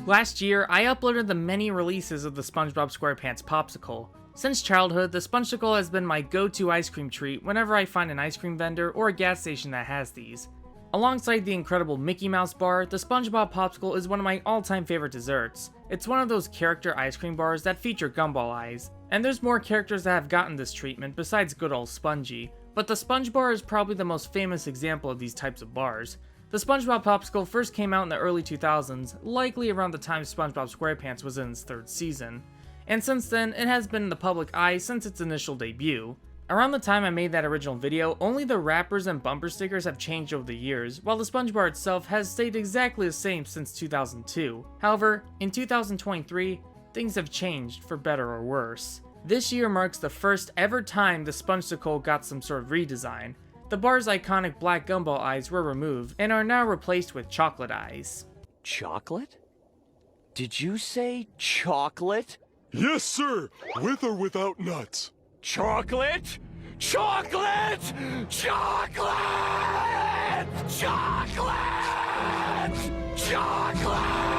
Last year, I uploaded the many releases of the SpongeBob SquarePants Popsicle. Since childhood, the Spongesicle has been my go-to ice cream treat whenever I find an ice cream vendor or a gas station that has these. Alongside the incredible Mickey Mouse bar, the SpongeBob Popsicle is one of my all-time favorite desserts. It's one of those character ice cream bars that feature Gumball eyes, and there's more characters that have gotten this treatment besides good old Spongy, but the Sponge bar is probably the most famous example of these types of bars. The SpongeBob Popsicle first came out in the early 2000s, likely around the time SpongeBob SquarePants was in its third season, and since then, it has been in the public eye since its initial debut. Around the time I made that original video, only the wrappers and bumper stickers have changed over the years, while the Sponge bar itself has stayed exactly the same since 2002. However, in 2023, things have changed for better or worse. This year marks the first ever time the Spongesicle got some sort of redesign. The bar's iconic black Gumball eyes were removed and are now replaced with chocolate eyes. Chocolate? Did you say chocolate? Yes, sir! With or without nuts. Chocolate? Chocolate! Chocolate! Chocolate! Chocolate!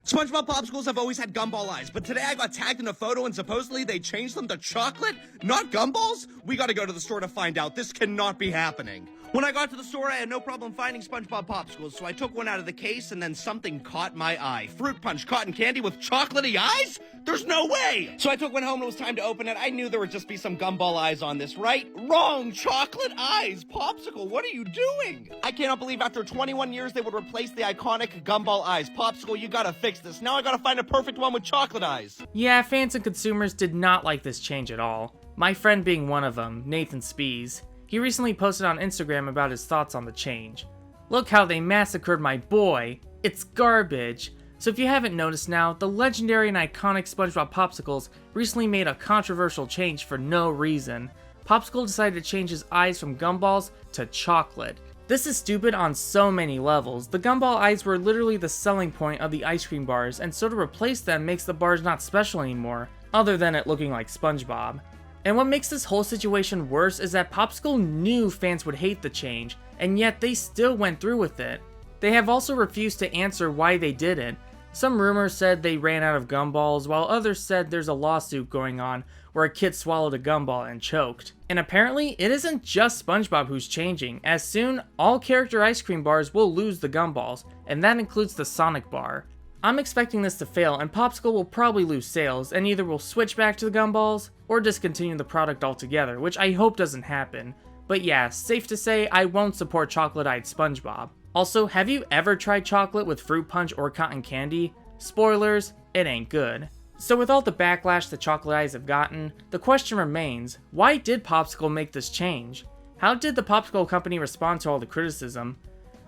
SpongeBob Popsicles have always had Gumball eyes, but today I got tagged in a photo and supposedly they changed them to chocolate? Not gumballs? We gotta go to the store to find out. This cannot be happening. When I got to the store, I had no problem finding SpongeBob Popsicles, so I took one out of the case and then something caught my eye. Fruit punch cotton candy with chocolatey eyes? There's no way! So I took one home and it was time to open it. I knew there would just be some Gumball eyes on this, right? Wrong! Chocolate eyes! Popsicle, what are you doing? I cannot believe after 21 years they would replace the iconic Gumball eyes. Popsicle, you gotta fix this. Now I gotta find a perfect one with chocolate eyes. Yeah, fans and consumers did not like this change at all. My friend being one of them, Nathan Spees. He recently posted on Instagram about his thoughts on the change. Look how they massacred my boy! It's garbage! So if you haven't noticed now, the legendary and iconic SpongeBob Popsicles recently made a controversial change for no reason. Popsicle decided to change his eyes from gumballs to chocolate. This is stupid on so many levels. The Gumball eyes were literally the selling point of the ice cream bars, and so to replace them makes the bars not special anymore, other than it looking like SpongeBob. And what makes this whole situation worse is that Popsicle knew fans would hate the change, and yet they still went through with it. They have also refused to answer why they didn't. Some rumors said they ran out of gumballs, while others said there's a lawsuit going on where a kid swallowed a gumball and choked. And apparently, it isn't just SpongeBob who's changing, as soon all character ice cream bars will lose the gumballs, and that includes the Sonic bar. I'm expecting this to fail, and Popsicle will probably lose sales, and either will switch back to the gumballs, or discontinue the product altogether, which I hope doesn't happen. But yeah, safe to say, I won't support chocolate-eyed SpongeBob. Also, have you ever tried chocolate with fruit punch or cotton candy? Spoilers, it ain't good. So with all the backlash the chocolate eyes have gotten, the question remains, why did Popsicle make this change? How did the Popsicle company respond to all the criticism?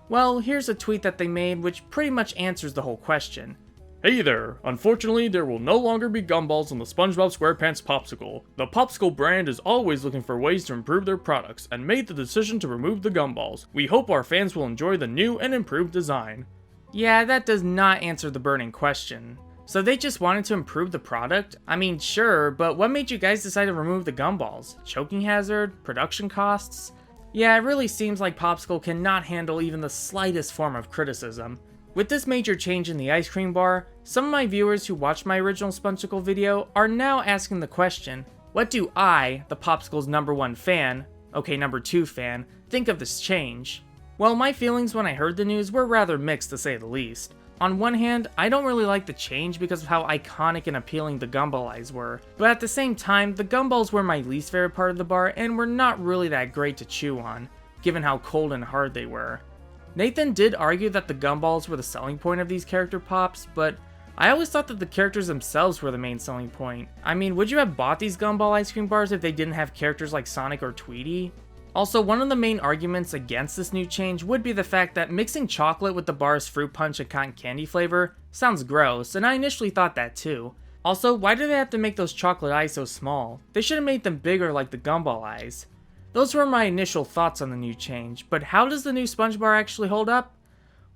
Well, here's a tweet that they made which pretty much answers the whole question. Hey there! Unfortunately, there will no longer be gumballs on the SpongeBob SquarePants Popsicle. The Popsicle brand is always looking for ways to improve their products and made the decision to remove the gumballs. We hope our fans will enjoy the new and improved design. Yeah, that does not answer the burning question. So they just wanted to improve the product? I mean, sure, but what made you guys decide to remove the gumballs? Choking hazard? Production costs? Yeah, it really seems like Popsicle cannot handle even the slightest form of criticism. With this major change in the ice cream bar, some of my viewers who watched my original Spongesicle video are now asking the question, what do I, the Popsicle's #1 fan, okay #2 fan, think of this change? Well, my feelings when I heard the news were rather mixed to say the least. On one hand, I don't really like the change because of how iconic and appealing the Gumball eyes were, but at the same time, the gumballs were my least favorite part of the bar and were not really that great to chew on, given how cold and hard they were. Nathan did argue that the gumballs were the selling point of these character pops, but I always thought that the characters themselves were the main selling point. I mean, would you have bought these Gumball ice cream bars if they didn't have characters like Sonic or Tweety? Also, one of the main arguments against this new change would be the fact that mixing chocolate with the bar's fruit punch and cotton candy flavor sounds gross, and I initially thought that too. Also, why do they have to make those chocolate eyes so small? They should have made them bigger like the Gumball eyes. Those were my initial thoughts on the new change, but how does the new Sponge bar actually hold up?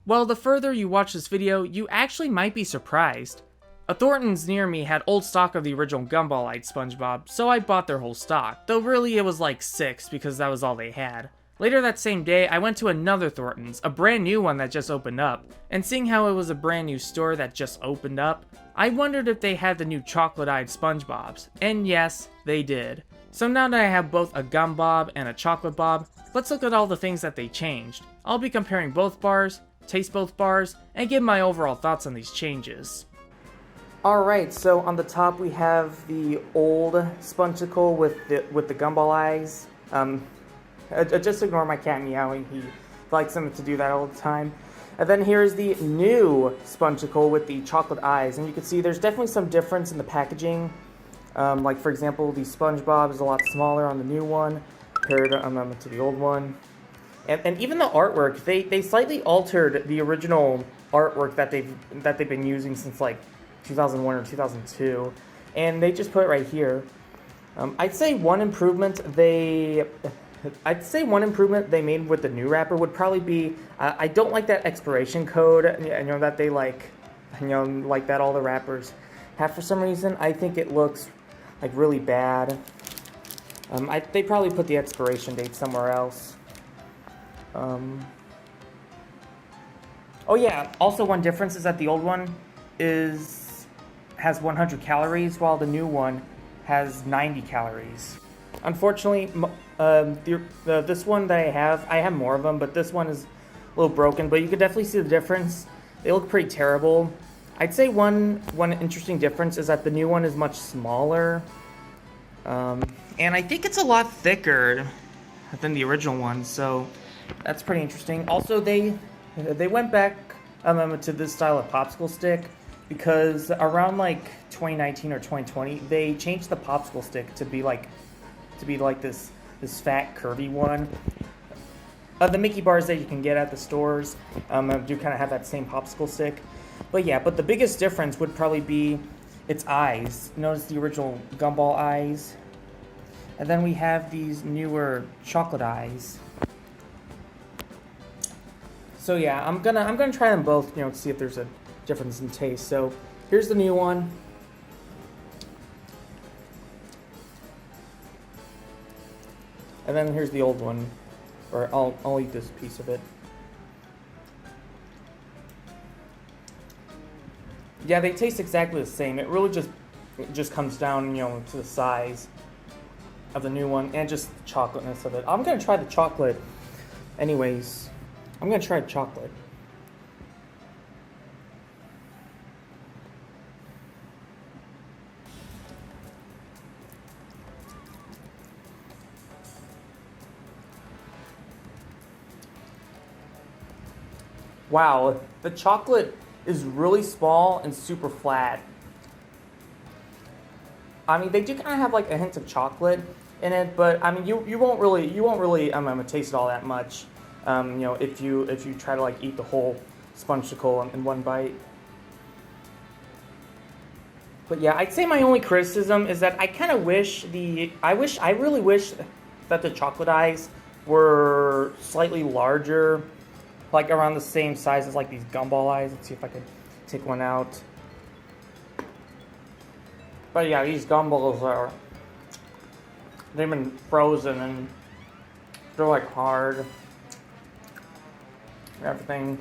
Well, the further you watch this video, you actually might be surprised. A Thornton's near me had old stock of the original Gumball-eyed SpongeBob, so I bought their whole stock, though really it was like 6 because that was all they had. Later that same day, I went to another Thornton's, a brand new one that just opened up, and seeing how it was a brand new store that just opened up, I wondered if they had the new chocolate-eyed SpongeBobs, and yes, they did. So now that I have both a gum bob and a chocolate bob, let's look at all the things that they changed. I'll be comparing both bars, taste both bars, and give my overall thoughts on these changes. Alright, so on the top we have the old Spongesicle with the gumball eyes. Just ignore my cat meowing, he likes him to do that all the time. And then here's the new Spongesicle with the chocolate eyes, and you can see there's definitely some difference in the packaging. Like for example, the SpongeBob is a lot smaller on the new one compared to the old one. And even the artwork, they slightly altered the original artwork that they've been using since like 2001 or 2002, and they just put it right here. I'd say one improvement they made with the new wrapper would probably be I don't like that expiration code, that they like that all the wrappers have for some reason. I think it looks like really bad. They probably put the expiration date somewhere else. Oh yeah, also one difference is that the old one has 100 calories, while the new one has 90 calories. Unfortunately, this one that I have more of them, but this one is a little broken, but you can definitely see the difference. They look pretty terrible. I'd say one interesting difference is that the new one is much smaller, and I think it's a lot thicker than the original one, so that's pretty interesting. Also, they went back to this style of popsicle stick because around like 2019 or 2020, they changed the popsicle stick to be like this fat curvy one. The Mickey bars that you can get at the stores do kind of have that same popsicle stick. But yeah, but the biggest difference would probably be its eyes. Notice the original Gumball eyes. And then we have these newer chocolate eyes. So yeah, I'm gonna try them both, to see if there's a difference in taste. So here's the new one. And then here's the old one. Or I'll eat this piece of it. Yeah, they taste exactly the same. It really just comes down, to the size of the new one and just the chocolateness of it. I'm gonna try the chocolate anyways. I'm gonna try chocolate. Wow, the chocolate is really small and super flat. I mean, they do kind of have like a hint of chocolate in it, but I mean, you won't really taste it all that much. If you try to like eat the whole Spongesicle in one bite. But yeah, I'd say my only criticism is that I really wish that the chocolate eyes were slightly larger, like around the same size as like these Gumball eyes. Let's see if I could take one out. But yeah, these Gumballs they've been frozen and they're like hard. Everything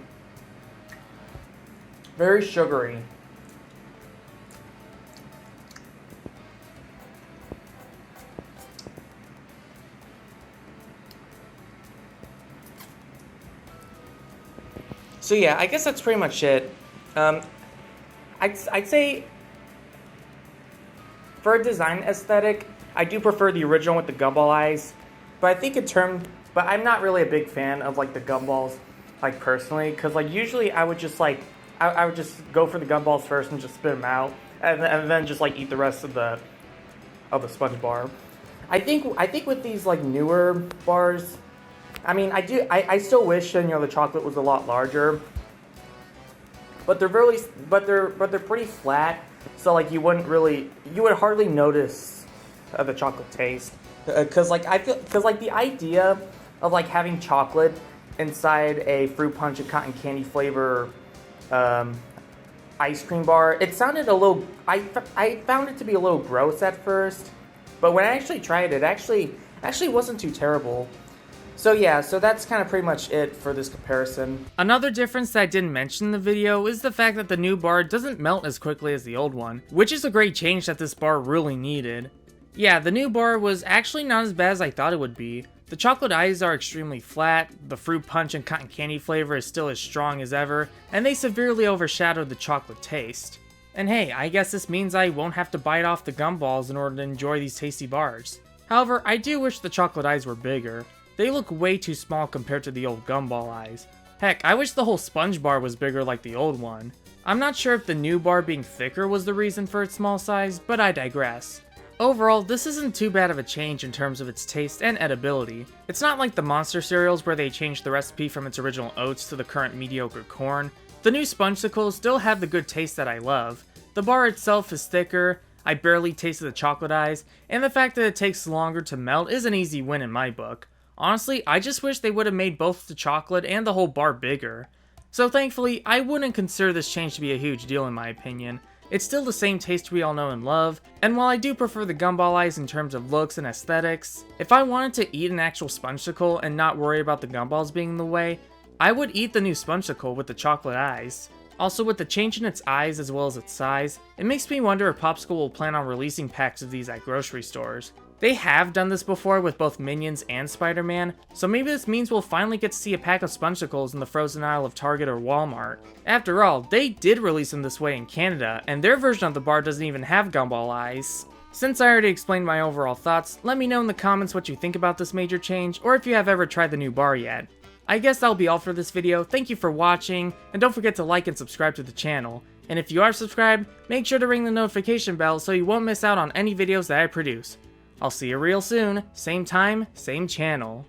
very sugary. So yeah, I guess that's pretty much it. I'd say for a design aesthetic, I do prefer the original with the Gumball eyes. But I think but I'm not really a big fan of like the Gumballs, like personally, because like usually I would just like I would just go for the Gumballs first and just spit them out, and then just like eat the rest of the sponge bar. I think with these like newer bars, I mean, I still wish the chocolate was a lot larger, but they're pretty flat, so like you would hardly notice the chocolate taste, because the idea of like having chocolate inside a fruit punch and cotton candy flavor ice cream bar, it sounded a little. I found it to be a little gross at first, but when I actually tried it, it actually wasn't too terrible. So yeah, so that's kind of pretty much it for this comparison. Another difference that I didn't mention in the video is the fact that the new bar doesn't melt as quickly as the old one, which is a great change that this bar really needed. Yeah, the new bar was actually not as bad as I thought it would be. The chocolate eyes are extremely flat, the fruit punch and cotton candy flavor is still as strong as ever, and they severely overshadowed the chocolate taste. And hey, I guess this means I won't have to bite off the gumballs in order to enjoy these tasty bars. However, I do wish the chocolate eyes were bigger. They look way too small compared to the old Gumball eyes. Heck, I wish the whole sponge bar was bigger like the old one. I'm not sure if the new bar being thicker was the reason for its small size, but I digress. Overall, this isn't too bad of a change in terms of its taste and edibility. It's not like the Monster cereals where they changed the recipe from its original oats to the current mediocre corn. The new Spongesicles still have the good taste that I love. The bar itself is thicker, I barely tasted the chocolate eyes, and the fact that it takes longer to melt is an easy win in my book. Honestly, I just wish they would have made both the chocolate and the whole bar bigger. So thankfully, I wouldn't consider this change to be a huge deal in my opinion. It's still the same taste we all know and love, and while I do prefer the Gumball eyes in terms of looks and aesthetics, if I wanted to eat an actual Spongesicle and not worry about the gumballs being in the way, I would eat the new Spongesicle with the chocolate eyes. Also, with the change in its eyes as well as its size, it makes me wonder if Popsicle will plan on releasing packs of these at grocery stores. They have done this before with both Minions and Spider-Man, so maybe this means we'll finally get to see a pack of Spongesicles in the frozen aisle of Target or Walmart. After all, they did release them this way in Canada, and their version of the bar doesn't even have gumball eyes. Since I already explained my overall thoughts, let me know in the comments what you think about this major change, or if you have ever tried the new bar yet. I guess that'll be all for this video. Thank you for watching, and don't forget to like and subscribe to the channel. And if you are subscribed, make sure to ring the notification bell so you won't miss out on any videos that I produce. I'll see you real soon, same time, same channel.